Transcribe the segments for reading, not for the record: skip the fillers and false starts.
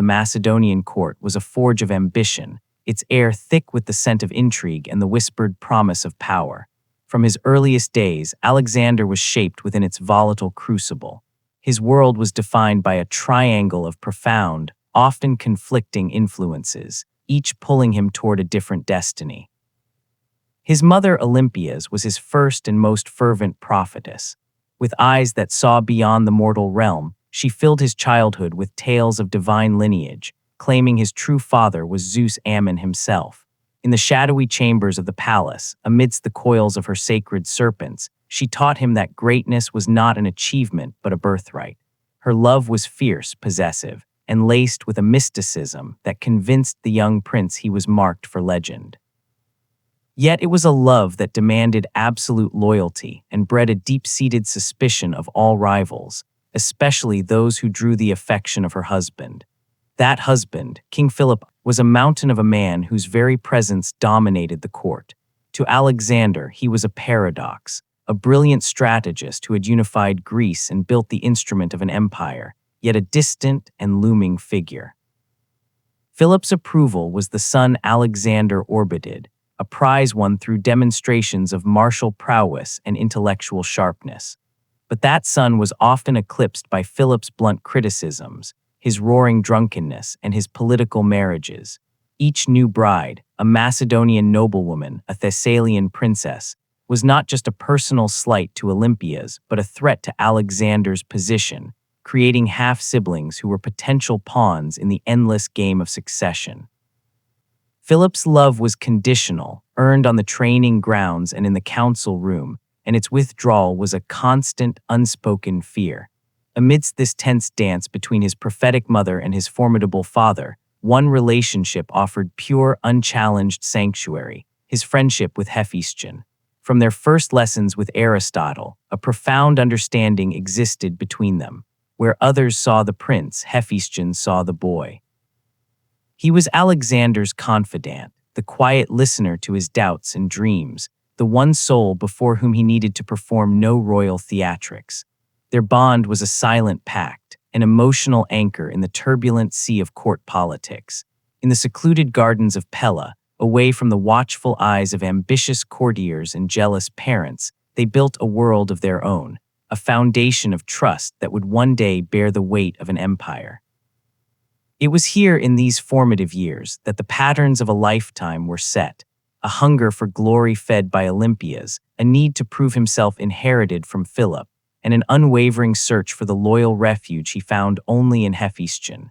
the Macedonian court was a forge of ambition, its air thick with the scent of intrigue and the whispered promise of power. From his earliest days, Alexander was shaped within its volatile crucible. His world was defined by a triangle of profound, often conflicting influences, each pulling him toward a different destiny. His mother Olympias was his first and most fervent prophetess. With eyes that saw beyond the mortal realm, she filled his childhood with tales of divine lineage, claiming his true father was Zeus Ammon himself. In the shadowy chambers of the palace, amidst the coils of her sacred serpents, she taught him that greatness was not an achievement but a birthright. Her love was fierce, possessive, and laced with a mysticism that convinced the young prince he was marked for legend. Yet it was a love that demanded absolute loyalty and bred a deep-seated suspicion of all rivals, especially those who drew the affection of her husband. That husband, King Philip, was a mountain of a man whose very presence dominated the court. To Alexander, he was a paradox, a brilliant strategist who had unified Greece and built the instrument of an empire, yet a distant and looming figure. Philip's approval was the son Alexander orbited, a prize won through demonstrations of martial prowess and intellectual sharpness. But that son was often eclipsed by Philip's blunt criticisms, his roaring drunkenness, and his political marriages. Each new bride, a Macedonian noblewoman, a Thessalian princess, was not just a personal slight to Olympias, but a threat to Alexander's position, creating half-siblings who were potential pawns in the endless game of succession. Philip's love was conditional, earned on the training grounds and in the council room, and its withdrawal was a constant, unspoken fear. Amidst this tense dance between his prophetic mother and his formidable father, one relationship offered pure, unchallenged sanctuary, his friendship with Hephaestion. From their first lessons with Aristotle, a profound understanding existed between them. Where others saw the prince, Hephaestion saw the boy. He was Alexander's confidant, the quiet listener to his doubts and dreams, the one soul before whom he needed to perform no royal theatrics. Their bond was a silent pact, an emotional anchor in the turbulent sea of court politics. In the secluded gardens of Pella, away from the watchful eyes of ambitious courtiers and jealous parents, they built a world of their own, a foundation of trust that would one day bear the weight of an empire. It was here in these formative years that the patterns of a lifetime were set, a hunger for glory fed by Olympias, a need to prove himself inherited from Philip, and an unwavering search for the loyal refuge he found only in Hephaestion.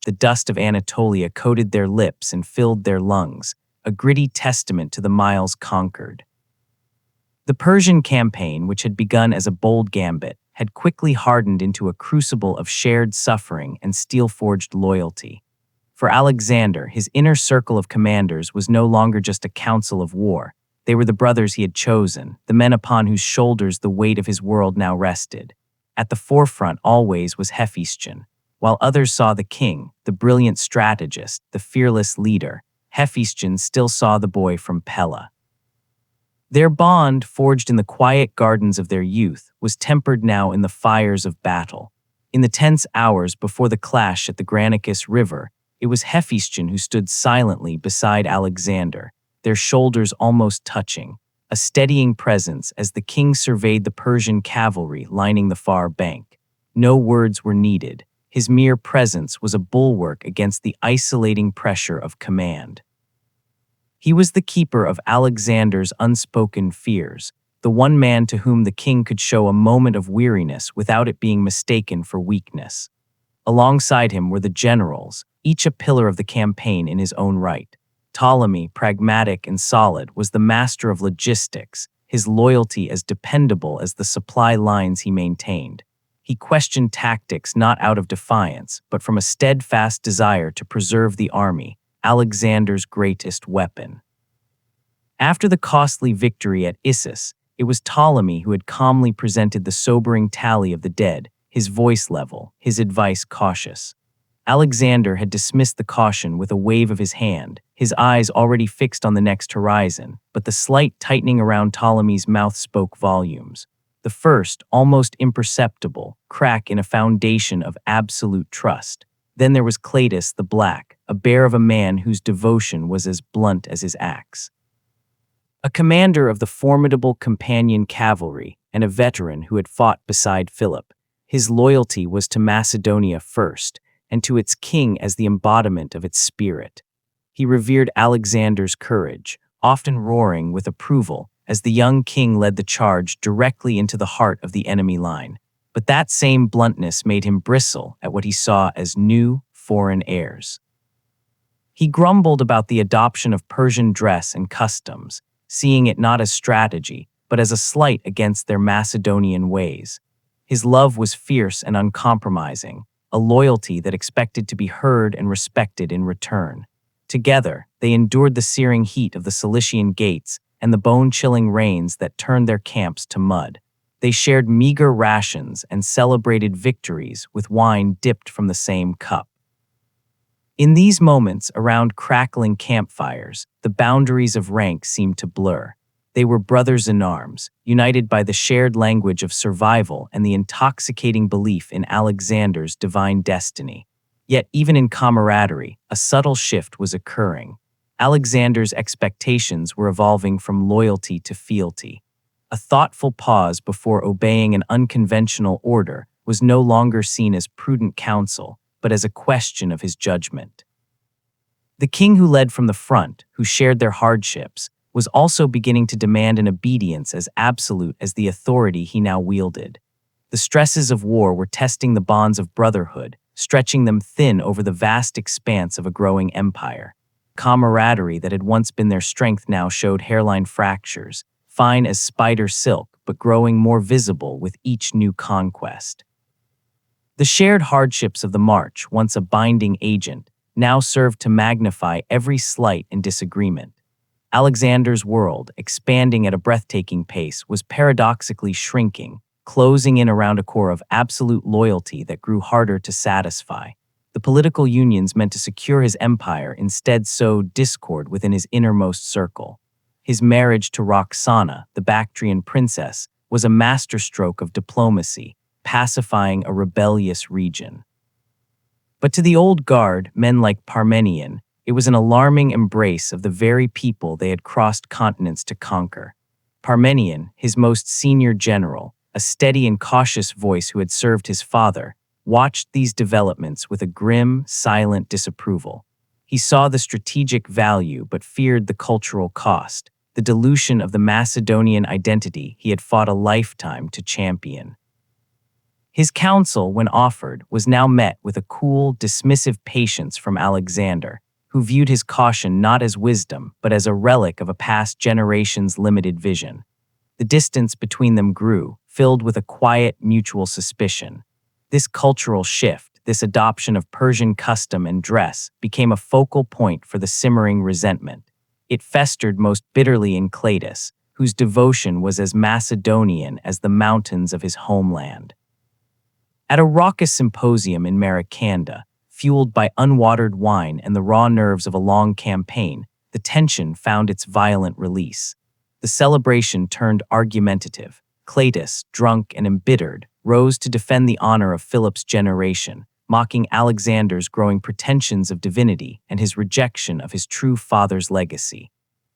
The dust of Anatolia coated their lips and filled their lungs, a gritty testament to the miles conquered. The Persian campaign, which had begun as a bold gambit, had quickly hardened into a crucible of shared suffering and steel-forged loyalty. For Alexander, his inner circle of commanders was no longer just a council of war. They were the brothers he had chosen, the men upon whose shoulders the weight of his world now rested. At the forefront always was Hephaestion. While others saw the king, the brilliant strategist, the fearless leader, Hephaestion still saw the boy from Pella. Their bond, forged in the quiet gardens of their youth, was tempered now in the fires of battle. In the tense hours before the clash at the Granicus River, it was Hephaestion who stood silently beside Alexander, their shoulders almost touching, a steadying presence as the king surveyed the Persian cavalry lining the far bank. No words were needed. His mere presence was a bulwark against the isolating pressure of command. He was the keeper of Alexander's unspoken fears, the one man to whom the king could show a moment of weariness without it being mistaken for weakness. Alongside him were the generals, each a pillar of the campaign in his own right. Ptolemy, pragmatic and solid, was the master of logistics, his loyalty as dependable as the supply lines he maintained. He questioned tactics not out of defiance, but from a steadfast desire to preserve the army, Alexander's greatest weapon. After the costly victory at Issus, it was Ptolemy who had calmly presented the sobering tally of the dead, his voice level, his advice cautious. Alexander had dismissed the caution with a wave of his hand, his eyes already fixed on the next horizon, but the slight tightening around Ptolemy's mouth spoke volumes. The first, almost imperceptible, crack in a foundation of absolute trust. Then there was Cleitus the Black, a bear of a man whose devotion was as blunt as his axe. A commander of the formidable companion cavalry and a veteran who had fought beside Philip, his loyalty was to Macedonia first, and to its king as the embodiment of its spirit. He revered Alexander's courage, often roaring with approval as the young king led the charge directly into the heart of the enemy line. But that same bluntness made him bristle at what he saw as new, foreign airs. He grumbled about the adoption of Persian dress and customs, seeing it not as strategy, but as a slight against their Macedonian ways. His love was fierce and uncompromising, a loyalty that expected to be heard and respected in return. Together, they endured the searing heat of the Cilician gates and the bone-chilling rains that turned their camps to mud. They shared meager rations and celebrated victories with wine dipped from the same cup. In these moments around crackling campfires, the boundaries of rank seemed to blur. They were brothers in arms, united by the shared language of survival and the intoxicating belief in Alexander's divine destiny. Yet even in camaraderie, a subtle shift was occurring. Alexander's expectations were evolving from loyalty to fealty. A thoughtful pause before obeying an unconventional order was no longer seen as prudent counsel, but as a question of his judgment. The king who led from the front, who shared their hardships, was also beginning to demand an obedience as absolute as the authority he now wielded. The stresses of war were testing the bonds of brotherhood, stretching them thin over the vast expanse of a growing empire. Camaraderie that had once been their strength now showed hairline fractures, fine as spider silk but growing more visible with each new conquest. The shared hardships of the march, once a binding agent, now served to magnify every slight and disagreement. Alexander's world, expanding at a breathtaking pace, was paradoxically shrinking, closing in around a core of absolute loyalty that grew harder to satisfy. The political unions meant to secure his empire instead sowed discord within his innermost circle. His marriage to Roxana, the Bactrian princess, was a masterstroke of diplomacy, pacifying a rebellious region. But to the old guard, men like Parmenion, it was an alarming embrace of the very people they had crossed continents to conquer. Parmenion, his most senior general, a steady and cautious voice who had served his father, watched these developments with a grim, silent disapproval. He saw the strategic value but feared the cultural cost, the dilution of the Macedonian identity he had fought a lifetime to champion. His counsel, when offered, was now met with a cool, dismissive patience from Alexander, who viewed his caution not as wisdom, but as a relic of a past generation's limited vision. The distance between them grew, filled with a quiet, mutual suspicion. This cultural shift, this adoption of Persian custom and dress, became a focal point for the simmering resentment. It festered most bitterly in Cleitus, whose devotion was as Macedonian as the mountains of his homeland. At a raucous symposium in Maracanda, fueled by unwatered wine and the raw nerves of a long campaign, the tension found its violent release. The celebration turned argumentative. Cleitus, drunk and embittered, rose to defend the honor of Philip's generation, mocking Alexander's growing pretensions of divinity and his rejection of his true father's legacy.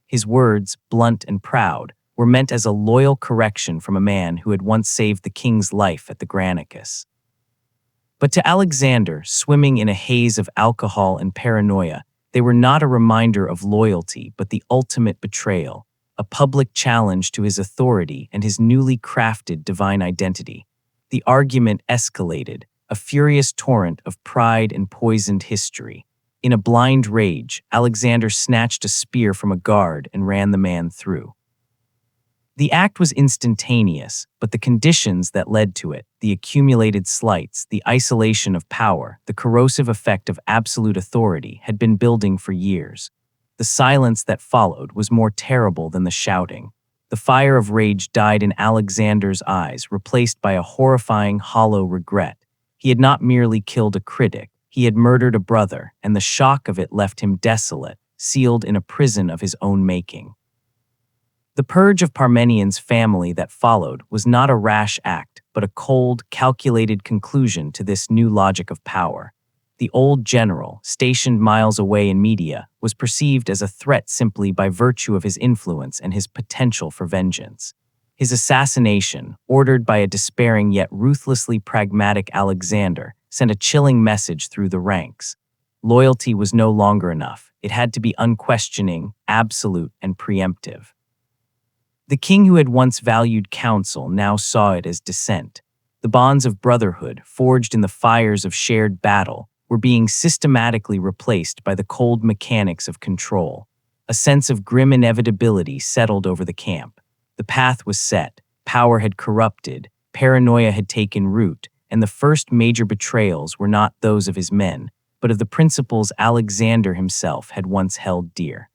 His words, blunt and proud, were meant as a loyal correction from a man who had once saved the king's life at the Granicus. But to Alexander, swimming in a haze of alcohol and paranoia, they were not a reminder of loyalty but the ultimate betrayal, a public challenge to his authority and his newly crafted divine identity. The argument escalated, a furious torrent of pride and poisoned history. In a blind rage, Alexander snatched a spear from a guard and ran the man through. The act was instantaneous, but the conditions that led to it, the accumulated slights, the isolation of power, the corrosive effect of absolute authority, had been building for years. The silence that followed was more terrible than the shouting. The fire of rage died in Alexander's eyes, replaced by a horrifying, hollow regret. He had not merely killed a critic, he had murdered a brother, and the shock of it left him desolate, sealed in a prison of his own making. The purge of Parmenion's family that followed was not a rash act, but a cold, calculated conclusion to this new logic of power. The old general, stationed miles away in Media, was perceived as a threat simply by virtue of his influence and his potential for vengeance. His assassination, ordered by a despairing yet ruthlessly pragmatic Alexander, sent a chilling message through the ranks. Loyalty was no longer enough. It had to be unquestioning, absolute, and preemptive. The king who had once valued counsel now saw it as dissent. The bonds of brotherhood, forged in the fires of shared battle, were being systematically replaced by the cold mechanics of control. A sense of grim inevitability settled over the camp. The path was set, power had corrupted, paranoia had taken root, and the first major betrayals were not those of his men, but of the principles Alexander himself had once held dear.